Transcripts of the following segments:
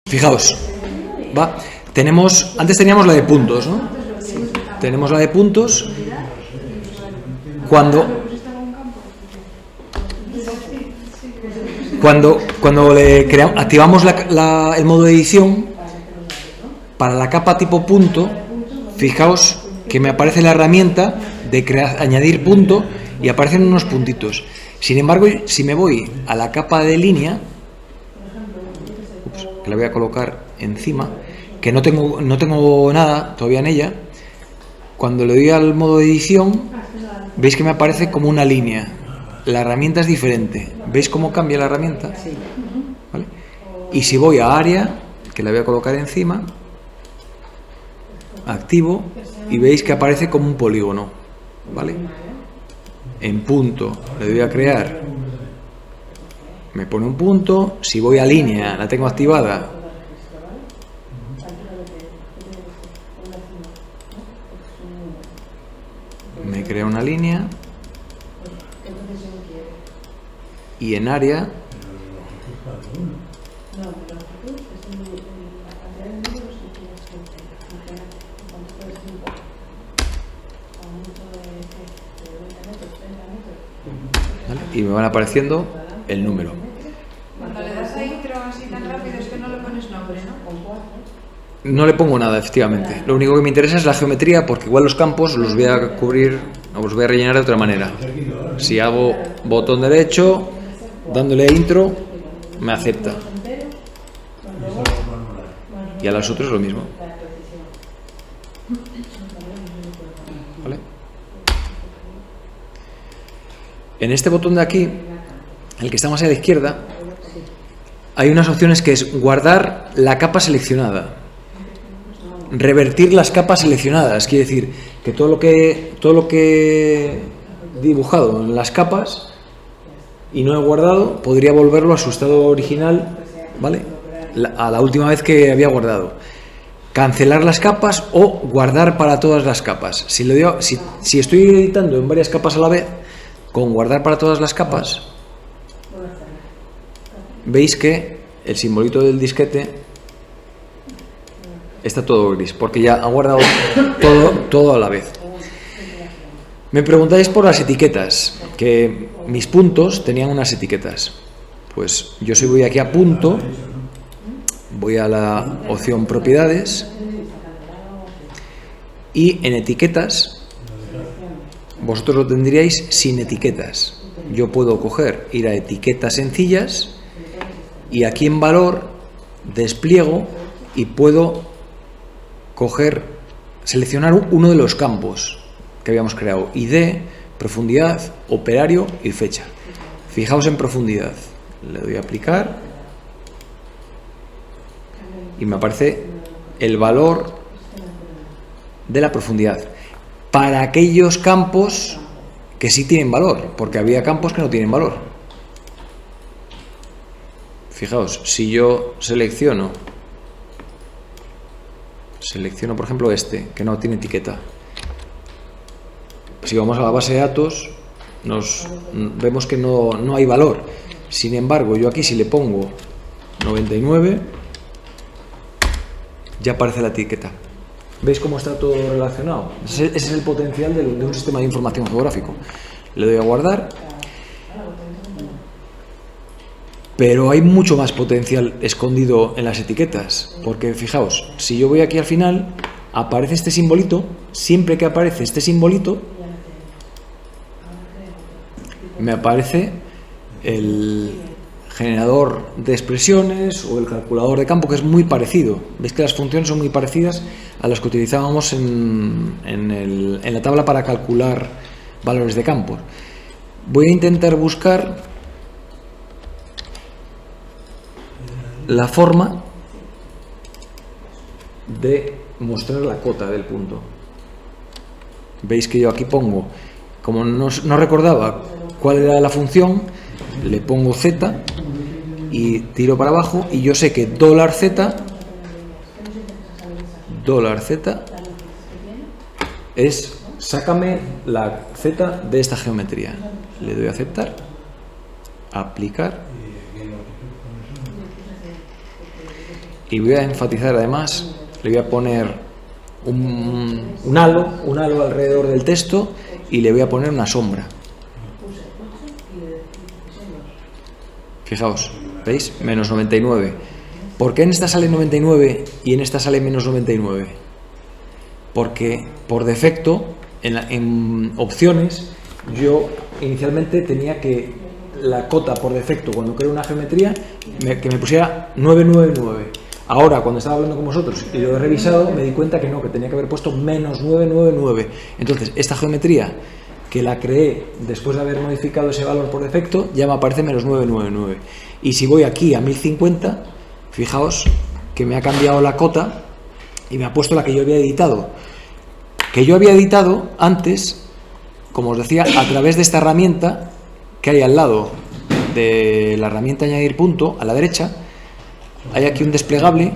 Fijaos, ¿va? Antes teníamos la de puntos, ¿no? Tenemos la de puntos cuando activamos el modo de edición para la capa tipo punto. Fijaos que me aparece la herramienta de añadir punto y aparecen unos puntitos. Sin embargo, si me voy a la capa de línea, que la voy a colocar encima, que no tengo nada todavía en ella, cuando le doy al modo de edición, veis que me aparece como una línea. La herramienta es diferente. ¿Veis cómo cambia la herramienta? ¿Vale? Y si voy a área, que la voy a colocar encima, activo, y veis que aparece como un polígono, ¿vale? En punto le doy a crear, me pone un punto. Si voy a línea, la tengo activada, me crea una línea, y en área ¿vale? Y me van apareciendo el número. Cuando le das a intro así tan rápido es que no le pones nombre, ¿no? No le pongo nada, efectivamente. Lo único que me interesa es la geometría, porque igual los campos los voy a cubrir o los voy a rellenar de otra manera. Si hago botón derecho, dándole a intro, me acepta. Y a los otros lo mismo. ¿Vale? En este botón de aquí, el que está más a la izquierda, hay unas opciones que es guardar la capa seleccionada, revertir las capas seleccionadas. Quiere decir que todo lo que he dibujado en las capas y no he guardado, podría volverlo a su estado original, ¿vale? A la última vez que había guardado. Cancelar las capas o guardar para todas las capas. Si estoy editando en varias capas a la vez, con guardar para todas las capas, veis que el simbolito del disquete está todo gris, porque ya ha guardado todo a la vez. Me preguntáis por las etiquetas, que mis puntos tenían unas etiquetas. Pues yo voy aquí a punto, voy a la opción propiedades y en etiquetas vosotros lo tendríais sin etiquetas. Yo puedo ir a etiquetas sencillas y aquí en valor despliego y puedo seleccionar uno de los campos que habíamos creado: ID, profundidad, operario y fecha. Fijaos en profundidad, le doy a aplicar y me aparece el valor de la profundidad para aquellos campos que sí tienen valor, porque había campos que no tienen valor. Fijaos, si yo selecciono por ejemplo que no tiene etiqueta, si vamos a la base de datos vemos que no hay valor. Sin embargo, yo aquí si le pongo 99 ya aparece la etiqueta. ¿Veis cómo está todo relacionado? Ese es el potencial de un sistema de información geográfico. Le doy a guardar, pero hay mucho más potencial escondido en las etiquetas, porque fijaos, si yo voy aquí al final, aparece este simbolito. Siempre que aparece este simbolito, me aparece el generador de expresiones o el calculador de campo, que es muy parecido. Veis que las funciones son muy parecidas a las que utilizábamos en la tabla para calcular valores de campo. Voy a intentar buscar la forma de mostrar la cota del punto. Veis que yo aquí pongo, como no recordaba cuál era la función, le pongo Z y tiro para abajo, y yo sé que $Z es sácame la Z de esta geometría. Le doy a aceptar, aplicar, y voy a enfatizar además, le voy a poner un halo alrededor del texto y le voy a poner una sombra. Fijaos, ¿veis? Menos 99. ¿Por qué en esta sale 99 y en esta sale menos 99? Porque por defecto, en opciones, yo inicialmente tenía que la cota por defecto, cuando creo una geometría, que me pusiera 999. Ahora, cuando estaba hablando con vosotros y lo he revisado, me di cuenta que no, que tenía que haber puesto menos 999. Entonces, esta geometría que la creé después de haber modificado ese valor por defecto, ya me aparece menos 999. Y si voy aquí a 1050, fijaos que me ha cambiado la cota y me ha puesto la que yo había editado. Que yo había editado antes, como os decía, a través de esta herramienta que hay al lado de la herramienta añadir punto, a la derecha, hay aquí un desplegable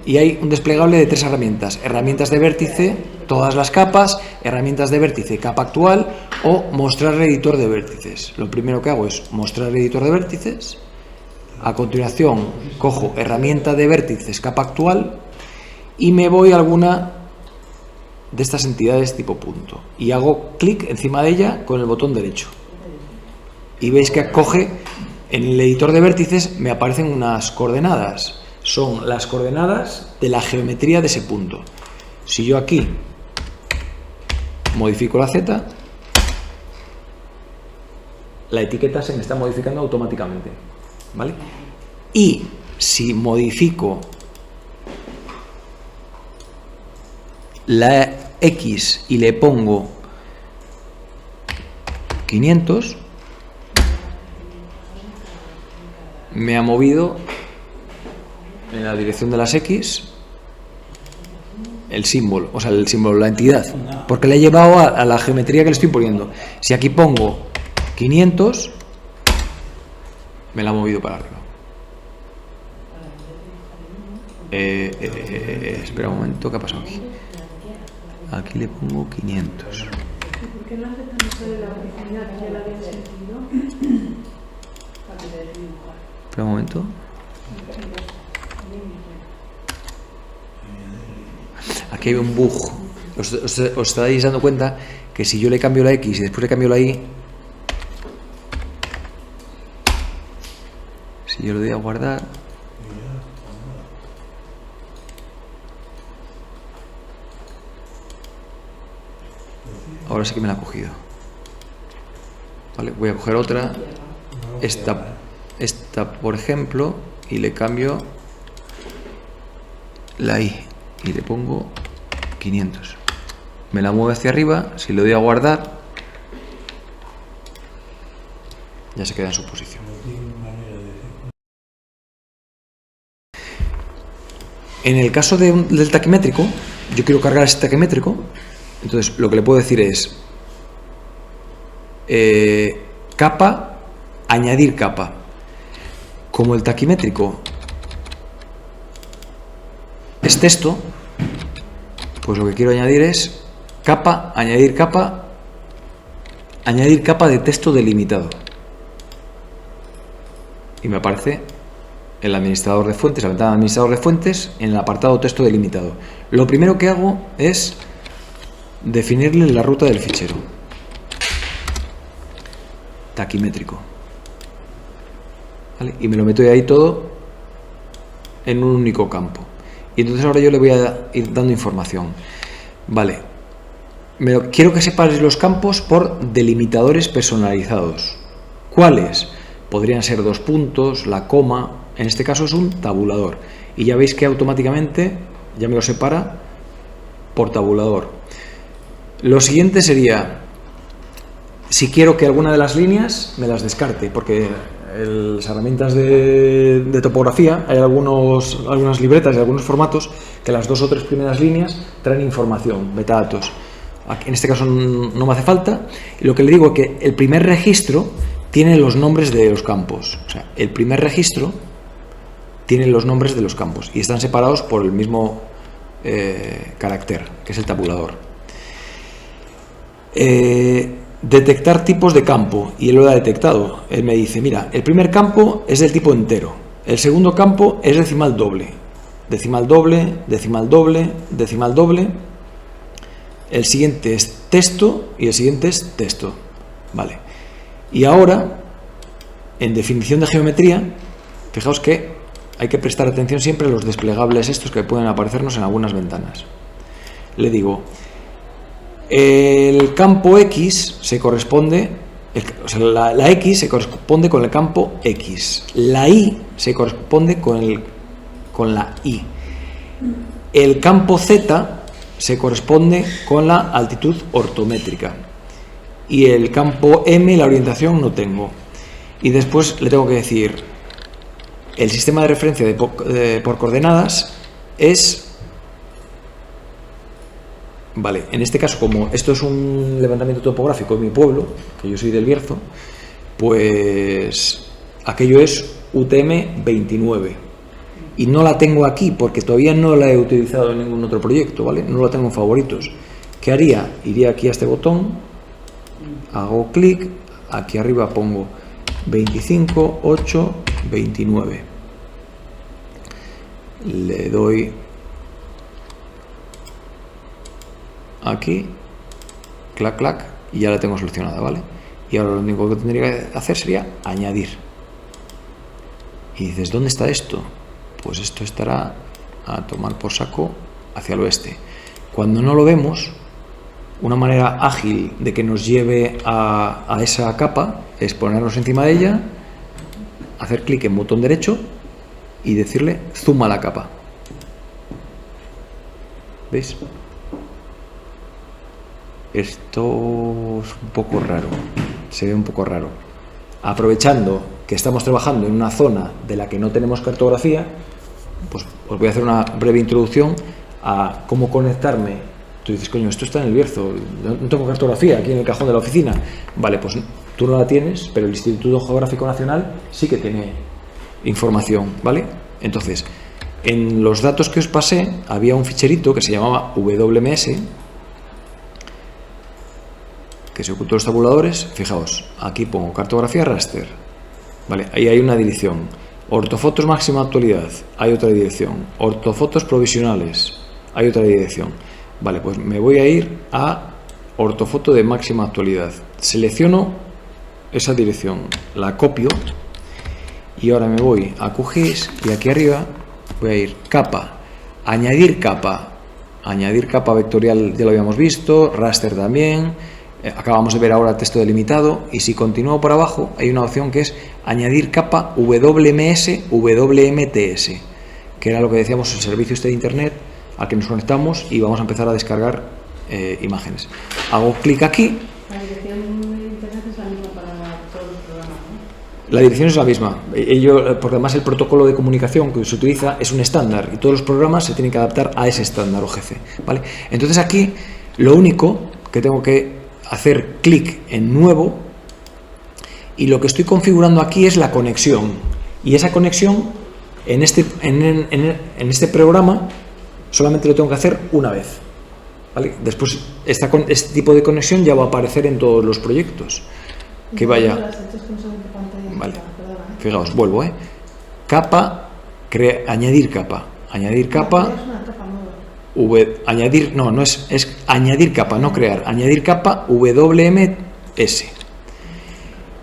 y hay un desplegable de 3 herramientas. Herramientas de vértice, todas las capas, herramientas de vértice, capa actual o mostrar editor de vértices. Lo primero que hago es mostrar editor de vértices. A continuación cojo herramienta de vértices, capa actual y me voy a alguna de estas entidades tipo punto y hago clic encima de ella con el botón derecho. Y veis que coge, en el editor de vértices me aparecen unas coordenadas. Son las coordenadas de la geometría de ese punto. Si yo aquí modifico la Z, la etiqueta se me está modificando automáticamente, ¿vale? Y si modifico la X y le pongo 500, me ha movido en la dirección de las X el símbolo, o sea, el símbolo, la entidad, porque le he llevado a la geometría que le estoy poniendo. Si aquí pongo 500, me la ha movido para arriba. Espera un momento, ¿qué ha pasado aquí? Aquí le pongo 500. ¿Por qué no hace tanto de la original que ya la había sentido? Espera un momento. Aquí hay un bug. Os estáis dando cuenta que si yo le cambio la X y después le cambio la Y, si yo le doy a guardar, ahora sí que me la ha cogido. Vale, voy a coger otra, esta por ejemplo, y le cambio la Y y le pongo 500. Me la mueve hacia arriba. Si le doy a guardar, ya se queda en su posición. En el caso del taquimétrico, yo quiero cargar este taquimétrico. Entonces lo que le puedo decir es capa, añadir capa. Como el taquimétrico es texto, pues lo que quiero añadir es capa, añadir capa de texto delimitado. Y me aparece el administrador de fuentes, la ventana de administrador de fuentes, en el apartado texto delimitado. Lo primero que hago es definirle la ruta del fichero. Taquimétrico. ¿Vale? Y me lo meto ahí todo en un único campo. Y entonces ahora yo le voy a ir dando información. Vale. Quiero que separes los campos por delimitadores personalizados. ¿Cuáles? Podrían ser 2 puntos, la coma. En este caso es un tabulador. Y ya veis que automáticamente ya me lo separa por tabulador. Lo siguiente sería, si quiero que alguna de las líneas me las descarte, porque en las herramientas de topografía hay algunas libretas y algunos formatos que las 2 o 3 primeras líneas traen información, metadatos. En este caso no me hace falta. Y lo que le digo es que el primer registro tiene los nombres de los campos. O sea, el primer registro tiene los nombres de los campos y están separados por el mismo carácter, que es el tabulador. Detectar tipos de campo, y él lo ha detectado. Él me dice, mira, el primer campo es del tipo entero, el segundo campo es decimal doble, decimal doble, decimal doble, decimal doble. El siguiente es texto y el siguiente es texto. Vale. Y ahora, en definición de geometría, fijaos que hay que prestar atención siempre a los desplegables estos que pueden aparecernos en algunas ventanas. Le digo, el campo X se corresponde, o sea, la X se corresponde con el campo X, la Y se corresponde con la Y, el campo Z se corresponde con la altitud ortométrica y el campo M, la orientación, no tengo. Y después le tengo que decir, el sistema de referencia por coordenadas es, vale, en este caso, como esto es un levantamiento topográfico de mi pueblo, que yo soy del Bierzo, pues aquello es UTM 29. Y no la tengo aquí porque todavía no la he utilizado en ningún otro proyecto, ¿vale? No la tengo en favoritos. ¿Qué haría? Iría aquí a este botón, hago clic, aquí arriba pongo 25, 8, 29. Le doy aquí, clac, clac, y ya la tengo solucionada, ¿vale? Y ahora lo único que tendría que hacer sería añadir. Y dices, ¿dónde está esto? Pues esto estará a tomar por saco hacia el oeste. Cuando no lo vemos, una manera ágil de que nos lleve a esa capa es ponernos encima de ella, hacer clic en botón derecho y decirle zoom a la capa. ¿Veis? Esto es un poco raro, se ve un poco raro. Aprovechando que estamos trabajando en una zona de la que no tenemos cartografía, pues os voy a hacer una breve introducción a cómo conectarme. Tú dices, coño, esto está en el Bierzo, no tengo cartografía aquí en el cajón de la oficina. Vale, pues tú no la tienes, pero el Instituto Geográfico Nacional sí que tiene información, ¿vale? Entonces, en los datos que os pasé había un ficherito que se llamaba WMS, que se ocultó los tabuladores. Fijaos, aquí pongo cartografía raster, ¿vale? Ahí hay una dirección. Ortofotos máxima actualidad, hay otra dirección. Ortofotos provisionales, hay otra dirección. Vale, pues me voy a ir a ortofoto de máxima actualidad. Selecciono esa dirección, la copio y ahora me voy a QGIS y aquí arriba voy a ir capa, añadir capa vectorial, ya lo habíamos visto, raster también. Acabamos de ver ahora texto delimitado y si continúo por abajo hay una opción que es añadir capa WMS WMTS, que era lo que decíamos, el servicio este de internet al que nos conectamos y vamos a empezar a descargar imágenes. Hago clic aquí. La dirección de internet es la misma para todos los programas, ¿no? La dirección es la misma, porque además el protocolo de comunicación que se utiliza es un estándar y todos los programas se tienen que adaptar a ese estándar o jefe, ¿vale? Entonces aquí lo único que tengo que hacer clic en nuevo y lo que estoy configurando aquí es la conexión, y esa conexión en este programa solamente lo tengo que hacer una vez, ¿vale? Después este tipo de conexión ya va a aparecer en todos los proyectos que vaya. Vale, fijaos, vuelvo, capa, añadir capa, es añadir capa, no crear, añadir capa WMS.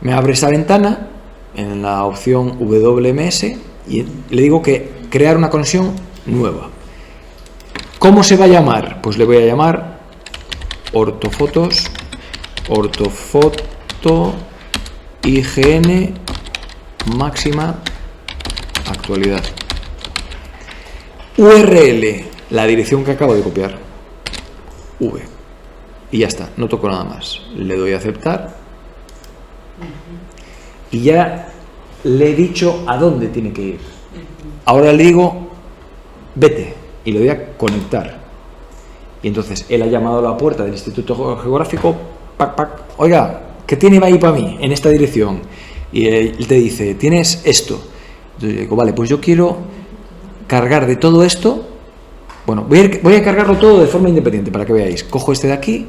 Me abre esta ventana en la opción WMS y le digo que crear una conexión nueva. ¿Cómo se va a llamar? Pues le voy a llamar ortofoto IGN máxima actualidad. URL, la dirección que acabo de copiar, V, y ya está, no toco nada más. Le doy a aceptar y ya le he dicho a dónde tiene que ir. Ahora le digo vete y le doy a conectar y entonces él ha llamado a la puerta del Instituto Geográfico, pac, pac, oiga, ¿qué tiene ahí para mí en esta dirección? Y él te dice, tienes esto. Entonces yo digo, vale, pues yo quiero cargar de todo esto. Bueno, voy a cargarlo todo de forma independiente para que veáis. Cojo este de aquí,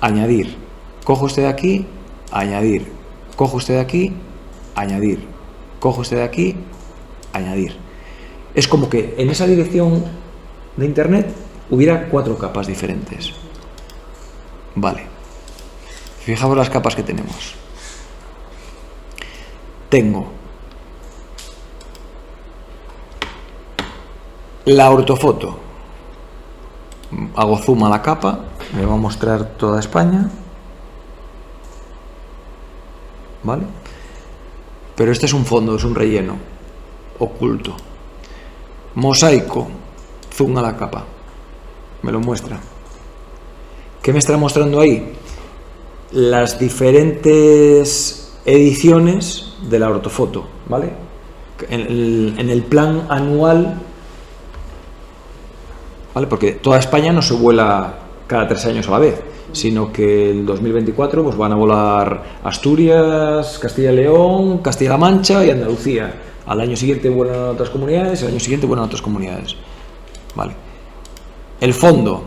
añadir. Cojo este de aquí, añadir. Cojo este de aquí, añadir. Cojo este de aquí, añadir. Es como que en esa dirección de internet hubiera 4 capas diferentes. Vale. Fijaos las capas que tenemos. Tengo la ortofoto. Hago zoom a la capa, me va a mostrar toda España. ¿Vale? Pero este es un fondo, es un relleno oculto. Mosaico, zoom a la capa, me lo muestra. ¿Qué me está mostrando ahí? Las diferentes ediciones de la ortofoto, ¿vale? En el plan anual, ¿vale? Porque toda España no se vuela cada 3 años a la vez, sino que el 2024 pues van a volar Asturias, Castilla y León, Castilla-La Mancha y Andalucía. Al año siguiente vuelan a otras comunidades, al año siguiente vuelan a otras comunidades. Vale. El fondo.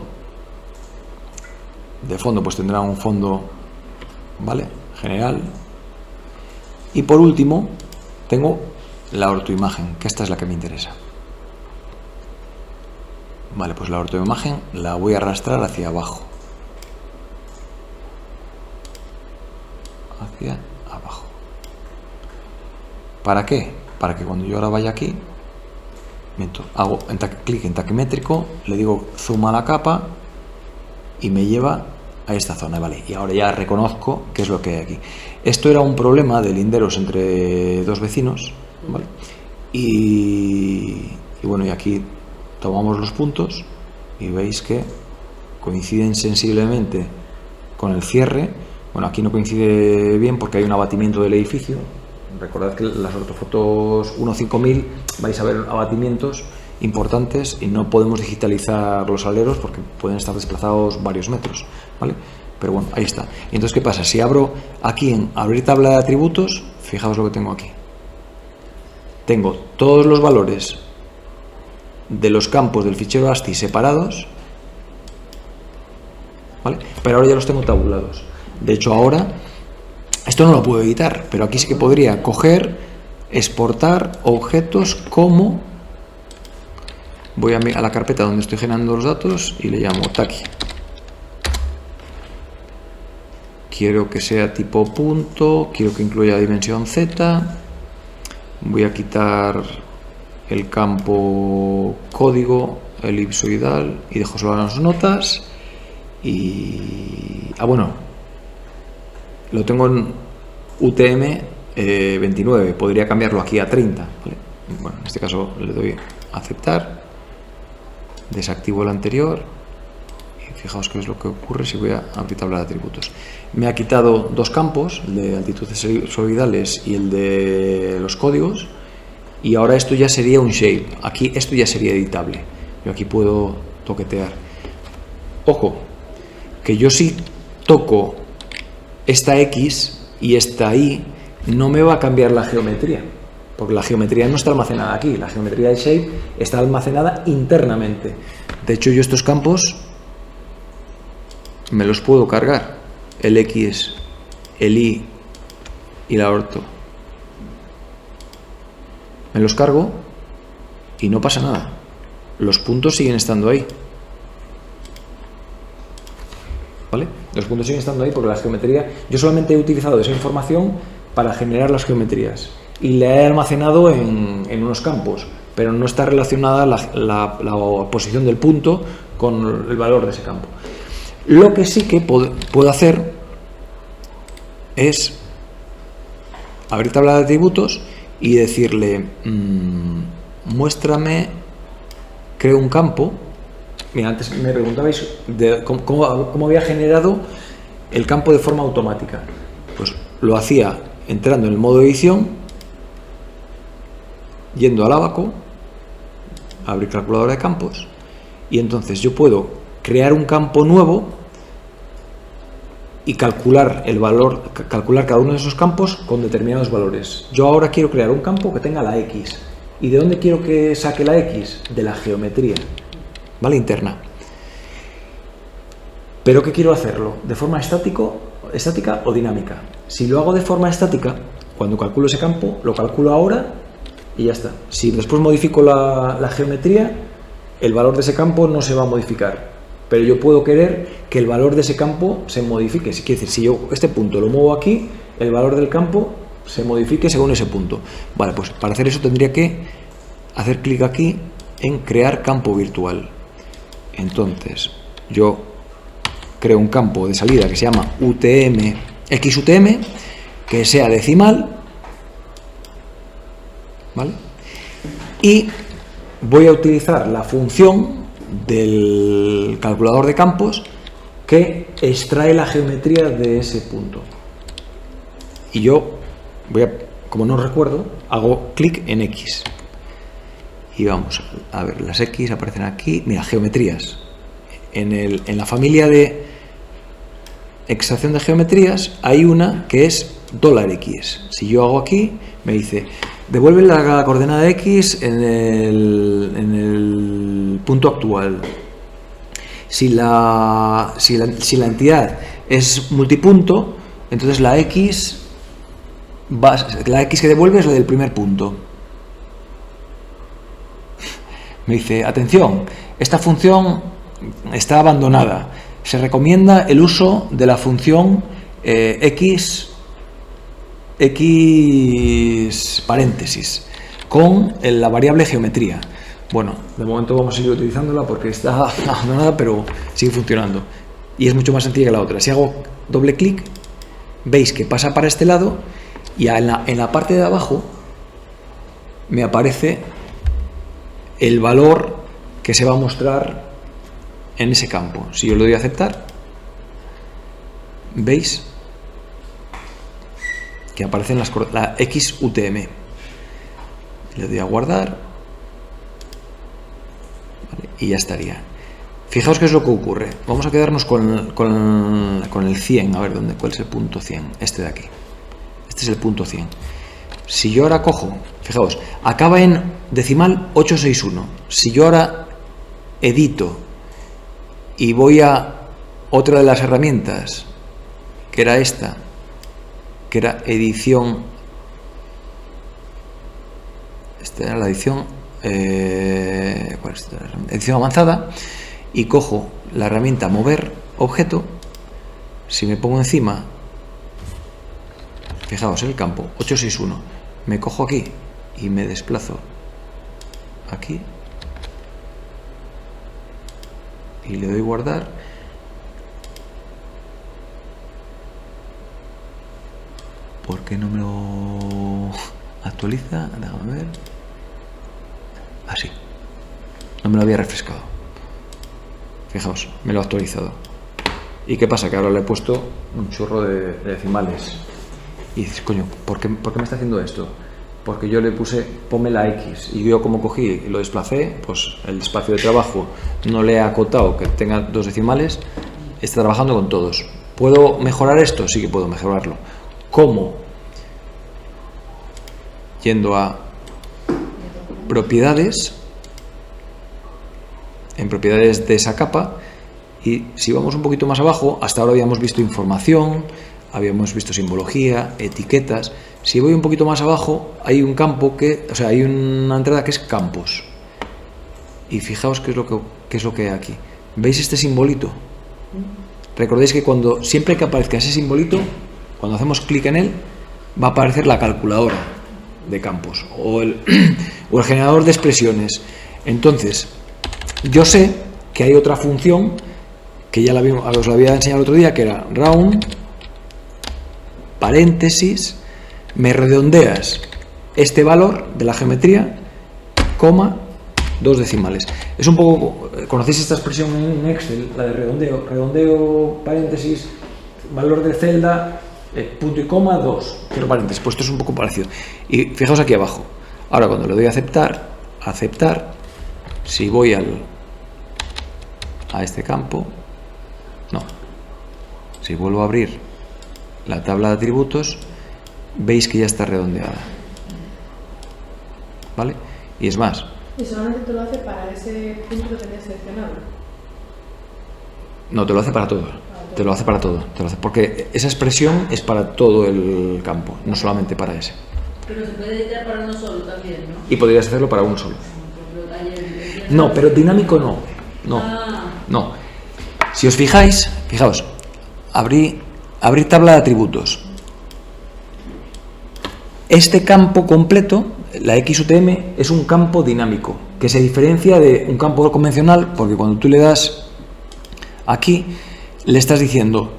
De fondo pues tendrá un fondo, ¿vale? General. Y por último tengo la ortoimagen, que esta es la que me interesa. Vale, pues la ortoimagen la voy a arrastrar hacia abajo. Hacia abajo. ¿Para qué? Para que cuando yo ahora vaya aquí, hago clic en taquimétrico, le digo zoom a la capa y me lleva a esta zona, ¿vale? Y ahora ya reconozco qué es lo que hay aquí. Esto era un problema de linderos entre 2 vecinos, ¿vale? Y bueno, y aquí tomamos los puntos y veis que coinciden sensiblemente con el cierre. Bueno, aquí no coincide bien porque hay un abatimiento del edificio. Recordad que las ortofotos 1.5000 vais a ver abatimientos importantes y no podemos digitalizar los aleros porque pueden estar desplazados varios metros, ¿vale? Pero bueno, ahí está. Y entonces, ¿qué pasa? Si abro aquí en abrir tabla de atributos, fijaos lo que tengo aquí. Tengo todos los valores de los campos del fichero ASCII separados, ¿vale? Pero ahora ya los tengo tabulados. De hecho, ahora esto no lo puedo editar, pero aquí sí que podría coger, exportar objetos como... Voy a la carpeta donde estoy generando los datos y le llamo taqui. Quiero que sea tipo punto, quiero que incluya dimensión Z. Voy a quitar el campo código, elipsoidal, y dejo solo las notas. Y... bueno, lo tengo en UTM 29, podría cambiarlo aquí a 30, ¿vale? Bueno, en este caso le doy a aceptar, desactivo el anterior y fijaos qué es lo que ocurre si voy a abrir tabla de atributos. Me ha quitado 2 campos, el de altitudes elipsoidales y el de los códigos, y ahora esto ya sería un shape. Aquí esto ya sería editable. Yo aquí puedo toquetear. Ojo, que yo si toco esta X y esta Y, no me va a cambiar la geometría, porque la geometría no está almacenada aquí, la geometría del shape está almacenada internamente. De hecho, yo estos campos me los puedo cargar, el X, el Y y la orto. Me los cargo y no pasa nada. Los puntos siguen estando ahí. ¿Vale? Los puntos siguen estando ahí porque la geometría... Yo solamente he utilizado esa información para generar las geometrías y la he almacenado en unos campos, pero no está relacionada la posición del punto con el valor de ese campo. Lo que sí que puedo hacer es abrir tabla de atributos y decirle muéstrame, creo un campo. Mira, antes me preguntabais de cómo había generado el campo de forma automática. Pues lo hacía entrando en el modo edición, yendo al abaco, abrir calculadora de campos, y entonces yo puedo crear un campo nuevo y calcular el valor, calcular cada uno de esos campos con determinados valores. Yo ahora quiero crear un campo que tenga la X. ¿Y de dónde quiero que saque la X? De la geometría, ¿vale? Interna. ¿Pero qué quiero hacerlo? ¿De forma estática o dinámica? Si lo hago de forma estática, cuando calculo ese campo, lo calculo ahora y ya está. Si después modifico la geometría, el valor de ese campo no se va a modificar, pero yo puedo querer que el valor de ese campo se modifique. Si quiere decir, si yo este punto lo muevo aquí, el valor del campo se modifique según ese punto. Vale, pues para hacer eso tendría que hacer clic aquí en crear campo virtual. Entonces yo creo un campo de salida que se llama UTM, XUTM, que sea decimal, ¿vale? Y voy a utilizar la función del calculador de campos que extrae la geometría de ese punto. Y yo voy a, como no recuerdo, hago clic en X. Y vamos a ver, las X aparecen aquí. Mira, geometrías. En la familia de extracción de geometrías hay una que es $X. Si yo hago aquí, me dice, devuelve la coordenada X en el punto actual. Si la entidad es multipunto, entonces la X que devuelve es la del primer punto. Me dice, atención, esta función está abandonada. Se recomienda el uso de la función X paréntesis con la variable geometría. Bueno, de momento vamos a seguir utilizándola porque está abandonada, pero sigue funcionando. Y es mucho más sencilla que la otra. Si hago doble clic, veis que pasa para este lado y en la parte de abajo me aparece el valor que se va a mostrar en ese campo. Si yo le doy a aceptar, veis que aparecen la XUTM. Le doy a guardar, ¿vale? Y ya estaría. Fijaos qué es lo que ocurre. Vamos a quedarnos con el 100. A ver, ¿cuál es el punto 100? Este de aquí. Este es el punto 100. Si yo ahora cojo, fijaos, acaba en decimal 861. Si yo ahora edito y voy a otra de las herramientas, que era esta, que era edición, esta era la edición, ¿cuál es esta? Edición avanzada, y cojo la herramienta mover objeto. Si me pongo encima, fijaos, el campo 861, me cojo aquí y me desplazo aquí y le doy guardar, ¿por qué no me lo actualiza? Déjame ver. Así, no me lo había refrescado. Fijaos, me lo ha actualizado. ¿Y qué pasa? Que ahora le he puesto un chorro de decimales. Y dices, coño, ¿por qué me está haciendo esto? Porque yo le puse, ponme la X, y yo como cogí y lo desplacé, pues el espacio de trabajo no le he acotado que tenga 2 decimales, está trabajando con todos. ¿Puedo mejorar esto? Sí que puedo mejorarlo. ¿Cómo? Yendo a propiedades, en propiedades de esa capa, y si vamos un poquito más abajo, hasta ahora habíamos visto información, habíamos visto simbología, etiquetas. Si voy un poquito más abajo, hay un campo hay una entrada que es campos. Y fijaos qué es lo que hay aquí. ¿Veis este simbolito? Recordéis que siempre que aparezca ese simbolito, cuando hacemos clic en él, va a aparecer la calculadora de campos o el generador de expresiones. Entonces, yo sé que hay otra función que ya os la había enseñado el otro día, que era round, paréntesis, me redondeas este valor de la geometría, coma, 2 decimales. Es un poco, ¿conocéis esta expresión en Excel? La de redondeo, paréntesis, valor de celda, punto y coma, 2, cierro paréntesis. Pues esto es un poco parecido. Y fijaos aquí abajo. Ahora cuando le doy a aceptar, si voy a este campo, no, si vuelvo a abrir la tabla de atributos, veis que ya está redondeada, ¿vale? Y es más, ¿Y solamente te lo hace para ese punto que tenías seleccionado? no, te lo hace para todo. Te lo hace para todo. Porque esa expresión es para todo el campo, no solamente para ese. Pero se puede editar para uno solo también, ¿no? Y podrías hacerlo para uno solo. Porque No, pero dinámico no. No. Ah. No. Si os fijáis, fijaos, abrir tabla de atributos. Este campo completo, la XUTM, es un campo dinámico, que se diferencia de un campo convencional, porque cuando tú le das aquí, le estás diciendo,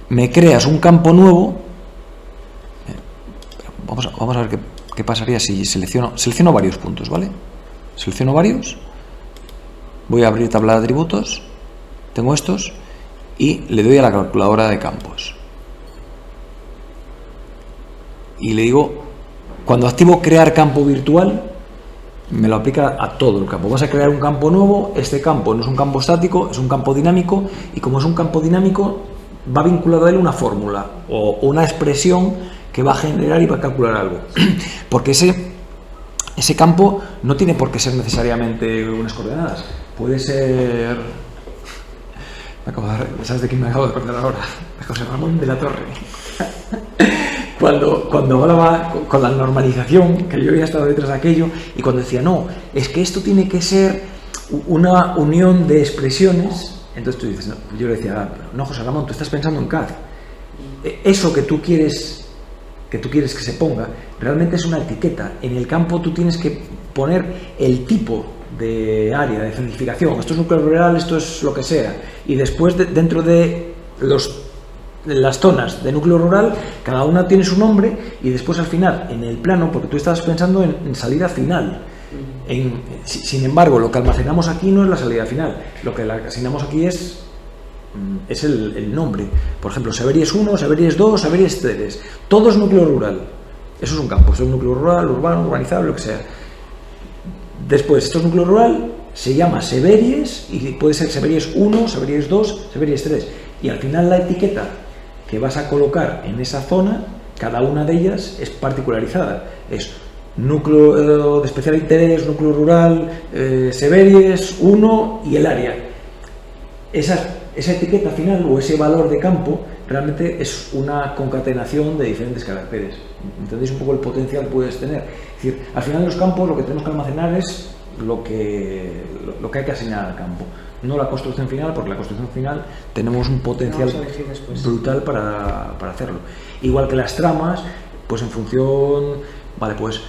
me creas un campo nuevo. Vamos a ver qué pasaría si selecciono varios puntos, ¿vale? Selecciono varios, voy a abrir tabla de atributos, tengo estos, y le doy a la calculadora de campos. Y le digo, cuando activo crear campo virtual, me lo aplica a todo el campo. Vas a crear un campo nuevo, este campo no es un campo estático, es un campo dinámico, y como es un campo dinámico, va vinculado a él una fórmula o una expresión que va a generar y va a calcular algo. Porque ese campo no tiene por qué ser necesariamente unas coordenadas. Puede ser... ¿Sabes de quién me acabo de acordar ahora? De José Ramón de la Torre. Cuando hablaba con la normalización, que yo había estado detrás de aquello, y cuando decía, no, es que esto tiene que ser una unión de expresiones, entonces tú dices, no, yo le decía, no, José Ramón, tú estás pensando en CAD. Eso que tú quieres que se ponga, realmente es una etiqueta. En el campo tú tienes que poner el tipo de área de certificación, esto es núcleo rural, esto es lo que sea, y después dentro de las zonas de núcleo rural, cada una tiene su nombre, y después al final, en el plano, porque tú estás pensando en salida final. Sin embargo, lo que almacenamos aquí no es la salida final, lo que asignamos aquí es el nombre. Por ejemplo, Severies 1, Severies 2, Severies 3, todo es núcleo rural. Eso es un campo, es un núcleo rural, urbano, urbanizado, lo que sea. Después, esto es núcleo rural, se llama Severies, y puede ser Severies 1, Severies 2, Severies 3. Y al final la etiqueta que vas a colocar en esa zona, cada una de ellas es particularizada. Es núcleo de especial interés, núcleo rural, Severies 1 y el área. Esa etiqueta final o ese valor de campo realmente es una concatenación de diferentes caracteres. ¿Entendéis un poco el potencial que puedes tener? Es decir, al final en los campos lo que tenemos que almacenar es lo que hay que asignar al campo, no la construcción final, porque la construcción final tenemos un potencial brutal para hacerlo. Igual que las tramas, pues en función, vale, pues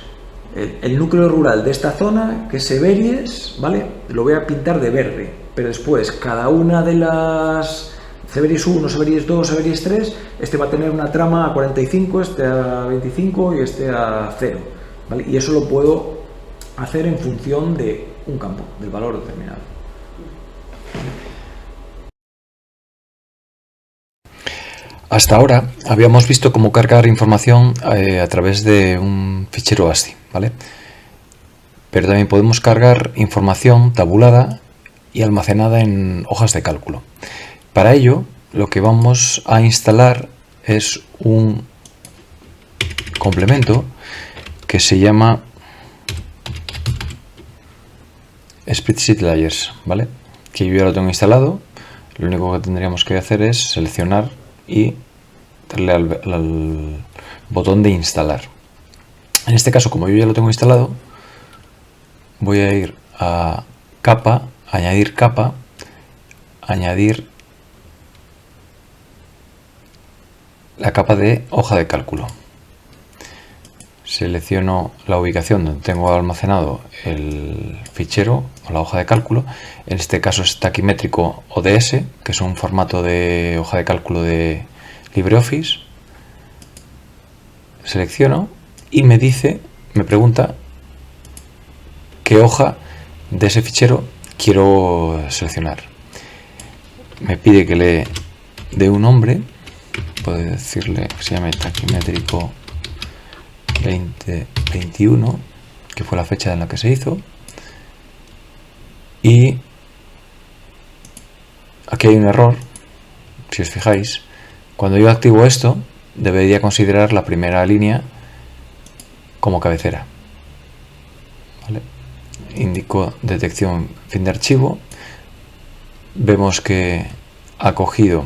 el núcleo rural de esta zona, que es Severies, ¿vale? Lo voy a pintar de verde, pero después cada una de las Severies 1, Severies 2, Severies 3, este va a tener una trama a 45, este a 25 y este a 0, ¿vale? Y eso lo puedo hacer en función de un campo, del valor determinado. Hasta ahora habíamos visto cómo cargar información a través de un fichero ASCII, ¿vale? Pero también podemos cargar información tabulada y almacenada en hojas de cálculo. Para ello, lo que vamos a instalar es un complemento que se llama Spreadsheet Layers, ¿vale? Que yo ya lo tengo instalado. Lo único que tendríamos que hacer es seleccionar y darle al botón de instalar. En este caso, como yo ya lo tengo instalado, voy a ir a capa, añadir la capa de hoja de cálculo. Selecciono la ubicación donde tengo almacenado el fichero o la hoja de cálculo. En este caso es taquimétrico ODS, que es un formato de hoja de cálculo de LibreOffice. Selecciono y me pregunta qué hoja de ese fichero quiero seleccionar. Me pide que le dé un nombre, puedo decirle que se llame taquimétrico 2021, que fue la fecha en la que se hizo, y aquí hay un error. Si os fijáis, cuando yo activo esto, debería considerar la primera línea como cabecera, ¿vale? Indico detección fin de archivo, vemos que ha cogido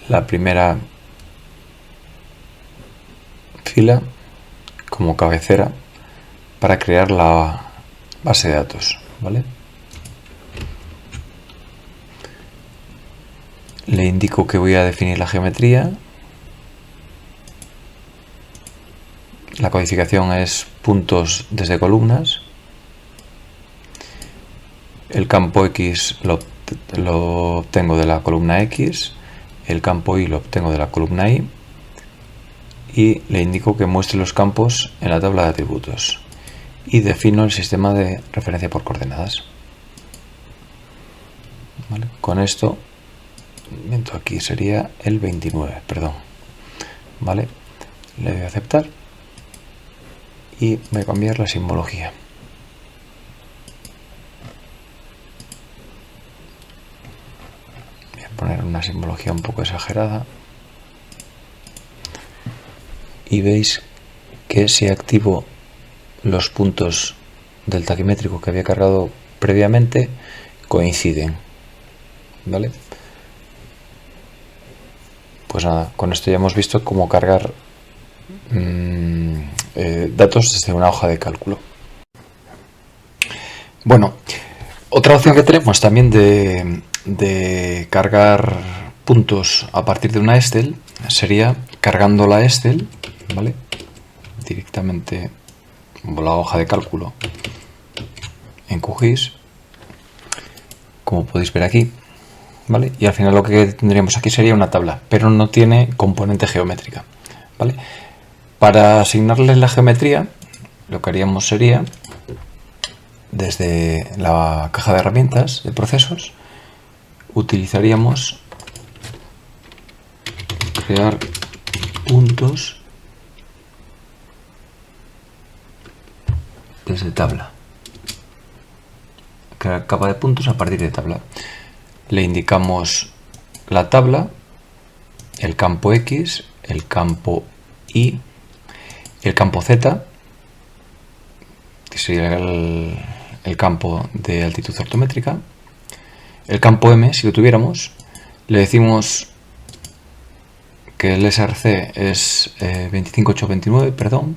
la primera fila como cabecera para crear la base de datos, ¿vale? Le indico que voy a definir la geometría. La codificación es puntos desde columnas. El campo X lo obtengo de la columna X. El campo Y lo obtengo de la columna Y. Y le indico que muestre los campos en la tabla de atributos. Y defino el sistema de referencia por coordenadas. ¿Vale? Con esto, aquí sería el 29, perdón. ¿Vale? Le doy a aceptar. Y voy a cambiar la simbología. Voy a poner una simbología un poco exagerada. Y veis que si activo los puntos del taquimétrico que había cargado previamente, coinciden. ¿Vale? Pues nada, con esto ya hemos visto cómo cargar datos desde una hoja de cálculo. Bueno, otra opción que tenemos también de cargar puntos a partir de una Excel sería cargando la Excel, ¿vale? Directamente la hoja de cálculo en QGIS, como podéis ver aquí, ¿vale? Y al final lo que tendríamos aquí sería una tabla, pero no tiene componente geométrica, ¿vale? Para asignarle la geometría, lo que haríamos sería, desde la caja de herramientas de procesos, utilizaríamos crear puntos desde tabla. Crear capa de puntos a partir de tabla. Le indicamos la tabla, el campo X, el campo Y, el campo Z, que sería el campo de altitud ortométrica, el campo M, si lo tuviéramos, le decimos que el SRC es 25829, perdón,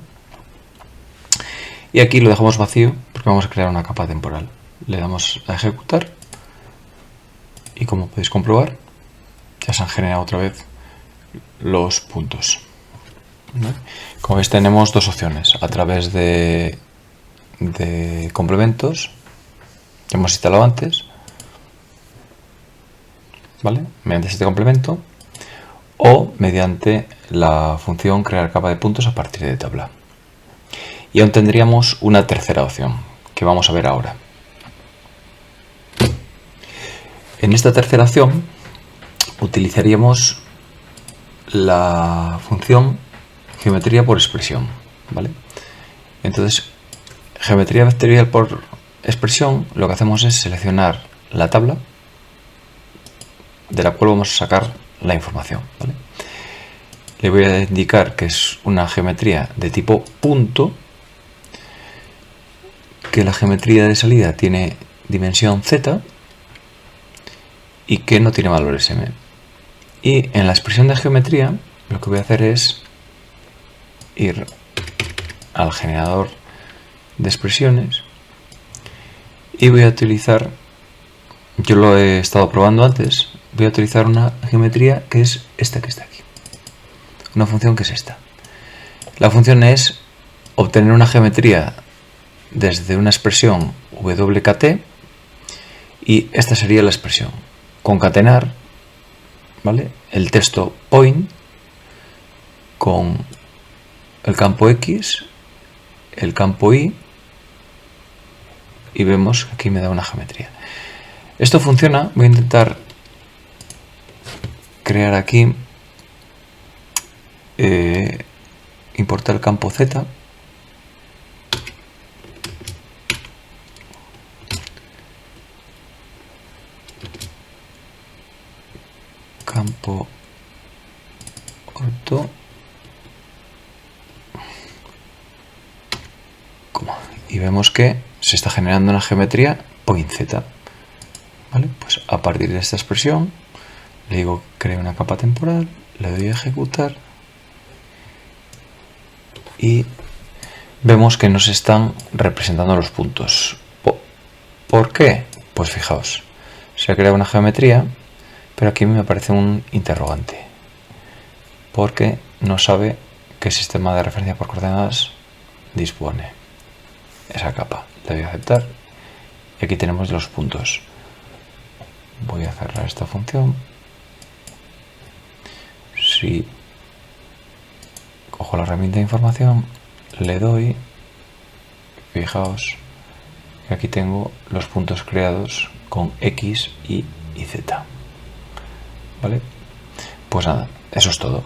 y aquí lo dejamos vacío porque vamos a crear una capa temporal. Le damos a ejecutar y, como podéis comprobar, ya se han generado otra vez los puntos. ¿Vale? Como veis, tenemos dos opciones: a través de complementos que hemos instalado antes, ¿vale? Mediante este complemento, o mediante la función crear capa de puntos a partir de tabla. Y aún tendríamos una tercera opción que vamos a ver ahora. En esta tercera opción utilizaríamos la función geometría por expresión, ¿vale? Entonces, geometría vectorial por expresión, lo que hacemos es seleccionar la tabla de la cual vamos a sacar la información, ¿vale? Le voy a indicar que es una geometría de tipo punto, que la geometría de salida tiene dimensión Z y que no tiene valores M. Y en la expresión de geometría lo que voy a hacer es ir al generador de expresiones y voy a utilizar, yo lo he estado probando antes, voy a utilizar una geometría que es esta que está aquí, una función que es esta. La función es obtener una geometría desde una expresión WKT y esta sería la expresión: concatenar, ¿vale?, el texto point con el campo X, el campo Y, y vemos que aquí me da una geometría. Esto funciona. Voy a intentar crear aquí, importar el campo Z, campo orto, y vemos que se está generando una geometría point Z, ¿vale? Pues a partir de esta expresión le digo creo una capa temporal, le doy a ejecutar y vemos que nos están representando los puntos. ¿Por qué? Pues fijaos, se crea una geometría, pero aquí me aparece un interrogante, porque no sabe qué sistema de referencia por coordenadas dispone esa capa. Le voy a aceptar y aquí tenemos los puntos. Voy a cerrar esta función. Si cojo la herramienta de información, le doy, fijaos que aquí tengo los puntos creados con X, Y y Z. ¿Vale? Pues nada, eso es todo.